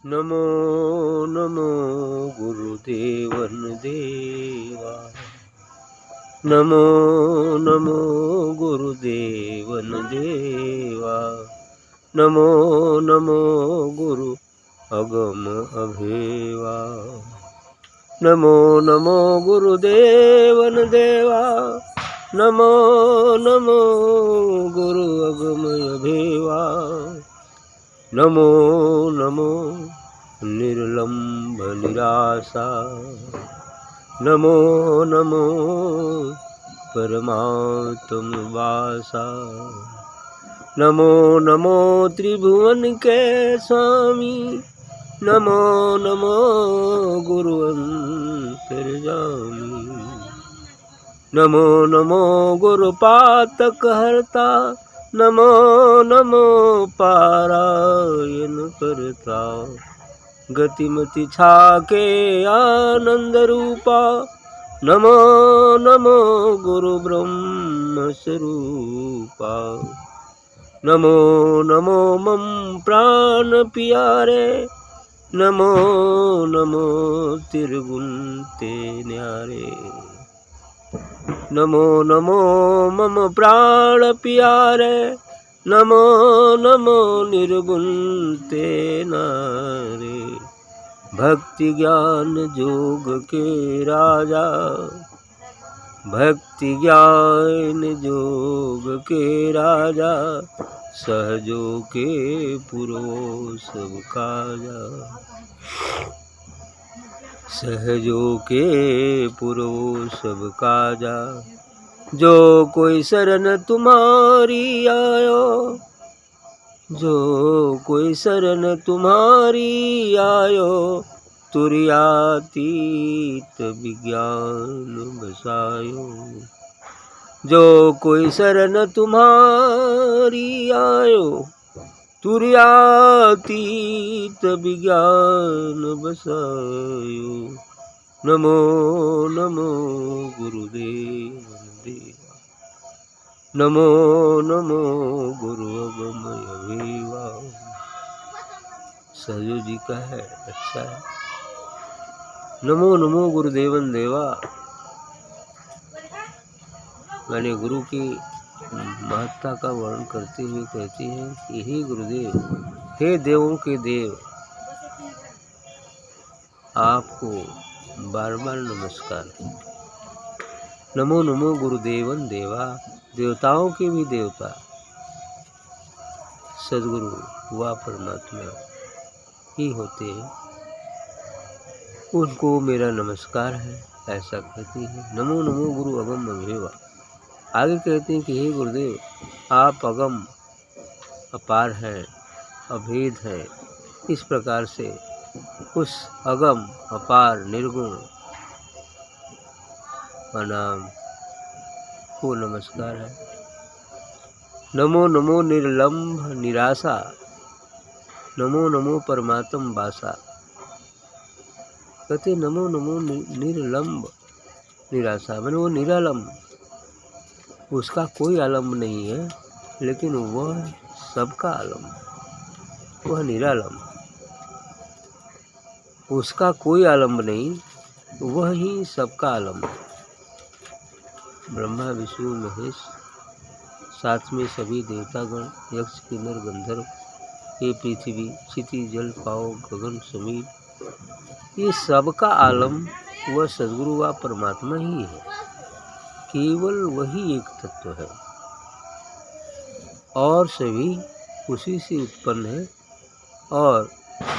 नमो नमो गुरुदेवन देवा। नमो नमो गुरुदेवन देवा। नमो नमो गुरु अगम अभेवा। नमो नमो गुरुदेवन देवा। नमो नमो गुरु अगम अभेवा। नमो नमो निर्लंब निराशा। नमो नमो परमात्म वासा। नमो नमो त्रिभुवन के स्वामी। नमो नमो गुरु अंतर्यामी। नमो नमो गुरु पातक हरता। नमो नमो पारायण करता। गतिमति छाके आनंद रूपा। नमो नमो गुरु ब्रह्म स्वरूपा। नमो नमो मम प्राण प्यारे। नमो नमो त्रिगुण ते न्यारे। नमो नमो मम प्राण प्यारे। नमो नमो निर्गुण ते नारे। भक्ति ज्ञान जोग के राजा। भक्ति ज्ञान जोग के राजा। सहजो के पुरो सब काजा। सहजो के पुरो सब काजा। जो कोई शरण तुम्हारी आयो। जो कोई शरण तुम्हारी आयो। तुर्यातीत विज्ञान बसायो। जो कोई शरण तुम्हारी आयो। तुर्यातीत विज्ञान बसायो। नमो नमो गुरुदेव देवा। नमो नमो गुरु अगम अभेवा। सहजो जी का है, अच्छा है। नमो नमो गुरुदेवन देवा मैंने गुरु की महत्ता का वर्णन करते हुए कहती हैं कि हे गुरुदेव, हे देवों के देव, आपको बार बार नमस्कार। नमो नमो गुरुदेवन देवा। देवताओं के भी देवता सदगुरु व परमात्मा ही होते हैं, उनको मेरा नमस्कार है, ऐसा कहती है। नमो नमो गुरु अगम अभेवा। आगे कहते हैं कि हे गुरुदेव, आप अगम अपार हैं, अभेद हैं। इस प्रकार से उस अगम अपार निर्गुण का नाम को नमस्कार है। नमो नमो निर्लंब निराशा। नमो नमो परमात्म वासा। कहते नमो नमो निर्लंब निराशा, मैंने वो निरालंब, उसका कोई आलम्ब नहीं है, लेकिन वह सबका आलम्ब। वह निरालंब, उसका कोई आलम्ब नहीं, वह ही सबका आलम्ब। ब्रह्मा विष्णु महेश, साथ में सभी देवतागण, यक्ष किन्नर गंधर्व, ये पृथ्वी क्षिति जल पाओ गगन समीर, ये सबका आलम्ब वह सद्गुरु व परमात्मा ही है। केवल वही एक तत्व है और सभी उसी से उत्पन्न है, और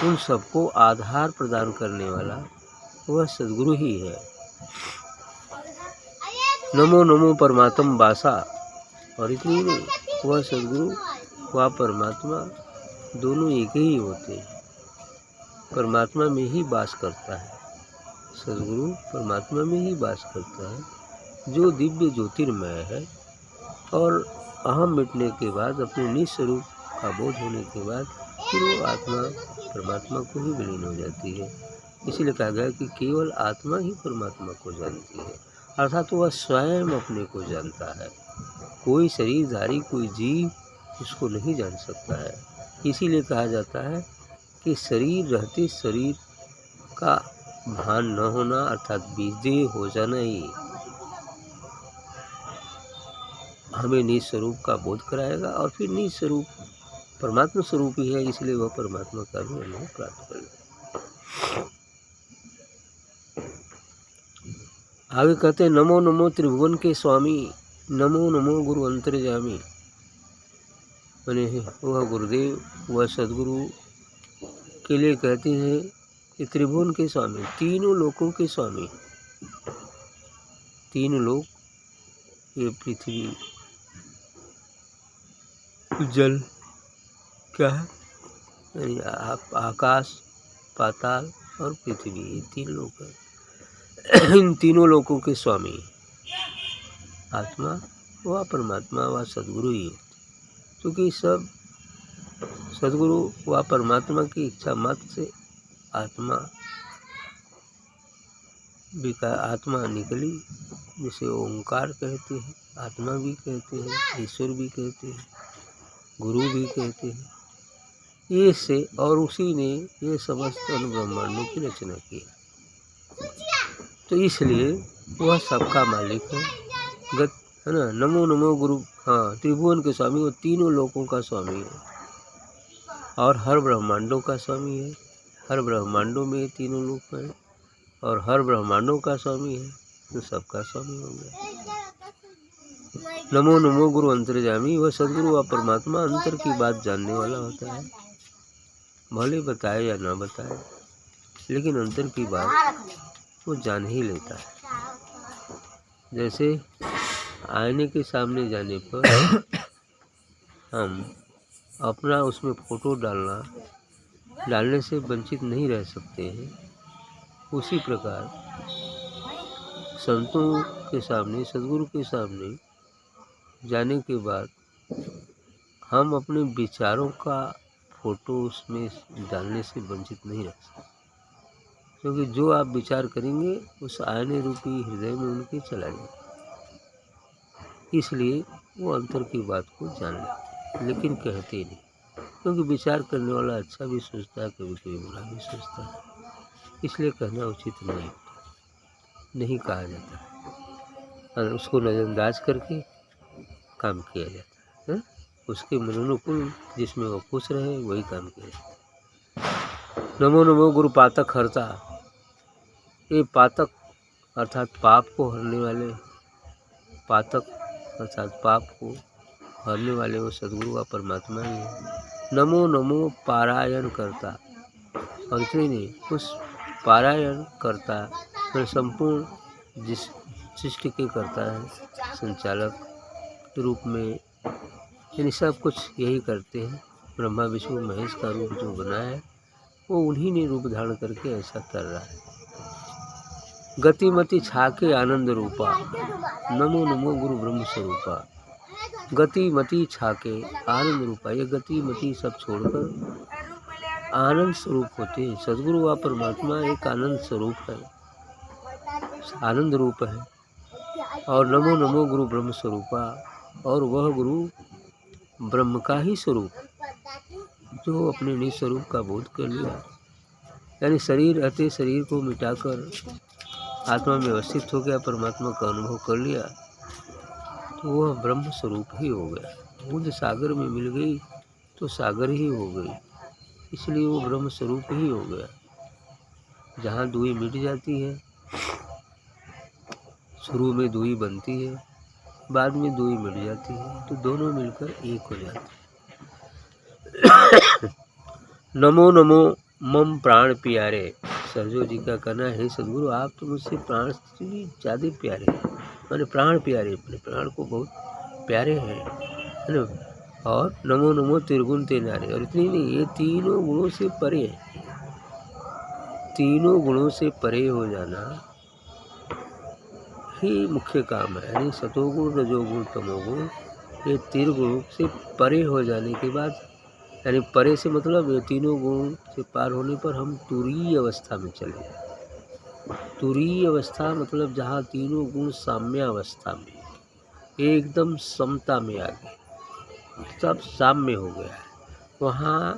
उन सबको आधार प्रदान करने वाला वह सद्गुरु ही है। नमो नमो परमात्म वासा। और इतनी नहीं, वह सद्गुरु व परमात्मा दोनों एक ही होते हैं, परमात्मा में ही वास करता है। सद्गुरु परमात्मा में ही वास करता है, जो दिव्य ज्योतिर्मय है, और अहम मिटने के बाद, अपने निस्वरूप का बोध होने के बाद, फिर वो आत्मा परमात्मा को ही विलीन हो जाती है। इसलिए कहा गया कि केवल आत्मा ही परमात्मा को जानती है, अर्थात वह स्वयं अपने को जानता है। कोई शरीरधारी, कोई जीव उसको नहीं जान सकता है। इसीलिए कहा जाता है कि कि शरीर रहते शरीर का भान न होना अर्थात बीजदेह हो जाना ही हमें निज स्वरूप का बोध कराएगा, और फिर निज स्वरूप परमात्मा स्वरूप ही है, इसलिए वह परमात्मा का भी अनुभव प्राप्त करेगा। आगे कहते हैं, नमो नमो त्रिभुवन के स्वामी, नमो नमो गुरु अंतर्यामी। मैंने वह गुरुदेव वह सदगुरु के लिए कहते हैं कि त्रिभुवन के स्वामी, तीनों लोकों के स्वामी। तीन लोक, ये पृथ्वी, जल क्या है, आकाश, पाताल और पृथ्वी, ये तीन लोक है। इन तीनों लोकों के स्वामी आत्मा व परमात्मा व सदगुरु ही होते, क्योंकि सब सदगुरु व परमात्मा की इच्छा मत से आत्मा निकली, जिसे ओंकार कहते हैं, आत्मा भी कहते हैं, ईश्वर भी कहते हैं, गुरु भी कहते हैं। ये से और उसी ने ये समस्त ब्रह्मांडों की रचना किया, तो इसलिए वह सबका मालिक है, है ना। नमो नमो गुरु, हाँ, त्रिभुवन के स्वामी, वो तीनों लोकों का स्वामी है और हर ब्रह्मांडों का स्वामी है। हर ब्रह्मांडों में तीनों लोक हैं और हर ब्रह्मांडों का स्वामी है, तो सबका स्वामी हो गया। नमो नमो गुरु अंतर्यामी, वह सदगुरु व परमात्मा अंतर की बात जानने वाला होता है, भले बताए या ना बताए, लेकिन अंतर की बात वो जान ही लेता है। जैसे आईने के सामने जाने पर हम अपना उसमें फोटो डालने से वंचित नहीं रह सकते हैं, उसी प्रकार संतों के सामने, सदगुरु के सामने जाने के बाद हम अपने विचारों का फोटो उसमें डालने से वंचित नहीं रह सकते, क्योंकि जो आप विचार करेंगे उस आईने रूपी हृदय में उनके चला जाएगा। इसलिए वो अंतर की बात को जान लेते, लेकिन कहते नहीं, क्योंकि विचार करने वाला अच्छा भी सोचता है, कभी कभी बुरा भी सोचता है, इसलिए कहना उचित नहीं कहा जाता है, और उसको नज़रअंदाज करके काम किया जाता है। उसके मनोनुकूल जिसमें वो खुश रहे वही काम किया जाता है। नमो नमो गुरु पातक हरता, ये पातक अर्थात पाप को हरने वाले, पातक अर्थात पाप को हरने वाले वो सदगुरु व परमात्मा ही है। नमो नमो पारायण करता, और नहीं उस पारायण करता फिर संपूर्ण जिस सृष्टि के करता है, संचालक रूप में, यानी सब कुछ यही करते हैं। ब्रह्मा विष्णु महेश का रूप जो बना है वो उन्हीं ने रूप धारण करके ऐसा कर रहा है। गतिमति छाके आनंद रूपा, नमो नमो गुरु ब्रह्म स्वरूपा। गतिमति छाके आनंद रूपा, ये गतिमति सब छोड़कर आनंद स्वरूप होते हैं। सदगुरु व परमात्मा एक आनंद स्वरूप है, आनंद रूप है। और नमो नमो गुरु ब्रह्म स्वरूपा, और वह गुरु ब्रह्म का ही स्वरूप, जो अपने निज स्वरूप का बोध कर लिया, यानी शरीर रहते शरीर को मिटाकर आत्मा में अवस्थित हो गया, परमात्मा का अनुभव कर लिया, तो वह ब्रह्म स्वरूप ही हो गया। बूंद सागर में मिल गई तो सागर ही हो गई, इसलिए वो ब्रह्म स्वरूप ही हो गया। जहाँ दूई मिट जाती है, शुरू में दूई बनती है, बाद में दूई मिट जाती है, तो दोनों मिलकर एक हो जाते हैं। नमो नमो मम प्राण प्यारे, सरजू जी का कहना है, सदगुरु आप तो मुझसे प्राण से भी ज़्यादा प्यारे हैं, मैंने प्राण प्यारे, अपने प्राण को बहुत प्यारे हैं, है ना। और नमो नमो त्रिगुण ते नारे, और इतनी नहीं, ये तीनों गुणों से परे है। तीनों गुणों से परे हो जाना ही मुख्य काम है, यानी सतोगुण रजोगुण तमोगुण, ये तीन गुणों से परे हो जाने के बाद, यानी परे से मतलब ये तीनों गुण से पार होने पर हम तुरीय अवस्था में चले जाए। तुरीय अवस्था मतलब जहाँ तीनों गुण साम्यावस्था में, एकदम समता में आ गए, सब साम्य हो गया है, वहाँ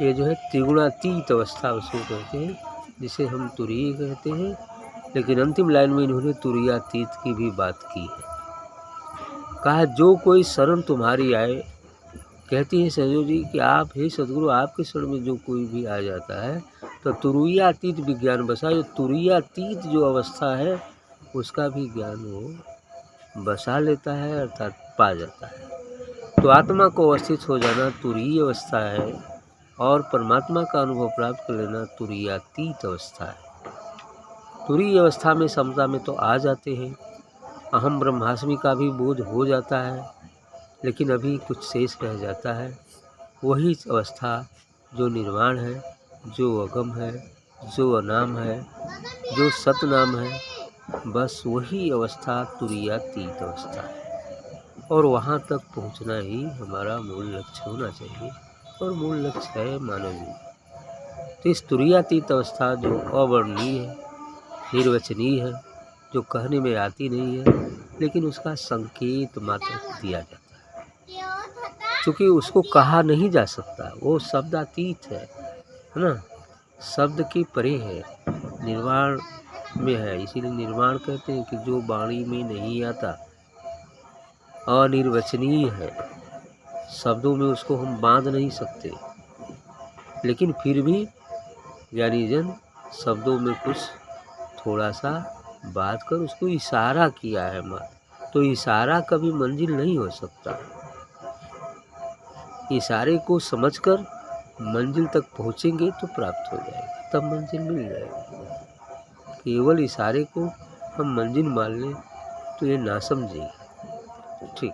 ये जो है त्रिगुणातीत अवस्था उसको कहते हैं, जिसे हम तुरीय कहते हैं। लेकिन अंतिम लाइन में इन्होंने तुरीयातीत की भी बात की है। कहा जो कोई शरण तुम्हारी आए, कहती है सहजो जी कि आप हे सदगुरु आपके शरण में जो कोई भी आ जाता है तो तुरीयातीत विज्ञान बसा। जो तुरीयातीत जो अवस्था है उसका भी ज्ञान वो बसा लेता है, अर्थात पा जाता है। तो आत्मा को अवस्थित हो जाना तुरीय अवस्था है और परमात्मा का अनुभव प्राप्त कर लेना तुरीयातीत अवस्था है। तुरीय अवस्था में समता में तो आ जाते हैं, अहम ब्रह्मास्मि का भी बोध हो जाता है, लेकिन अभी कुछ शेष रह जाता है। वही अवस्था जो निर्वाण है, जो अगम है, जो अनाम है, जो सतनाम है, बस वही अवस्था तुरीयातीत अवस्था है। और वहाँ तक पहुँचना ही हमारा मूल लक्ष्य होना चाहिए, और मूल लक्ष्य है मानव जीवन। तो इस तुरीयातीत अवस्था जो अवर्णनीय है, निर्वचनीय है, जो कहने में आती नहीं है, लेकिन उसका संकेत मात्र दिया जाता है, क्योंकि उसको कहा नहीं जा सकता, वो शब्दातीत है ना, शब्द की परे है, निर्वाण में है। इसीलिए निर्वाण कहते हैं कि जो वाणी में नहीं आता, अनिर्वचनीय है, शब्दों में उसको हम बांध नहीं सकते, लेकिन फिर भी ज्ञानी जन शब्दों में कुछ थोड़ा सा बात कर उसको इशारा किया है मात्र। तो इशारा कभी मंजिल नहीं हो सकता। इशारे को समझकर मंजिल तक पहुँचेंगे तो प्राप्त हो जाएगा, तब मंजिल मिल जाएगी। केवल इशारे को हम मंजिल मान लें तो ये ना समझेंगे। ठीक।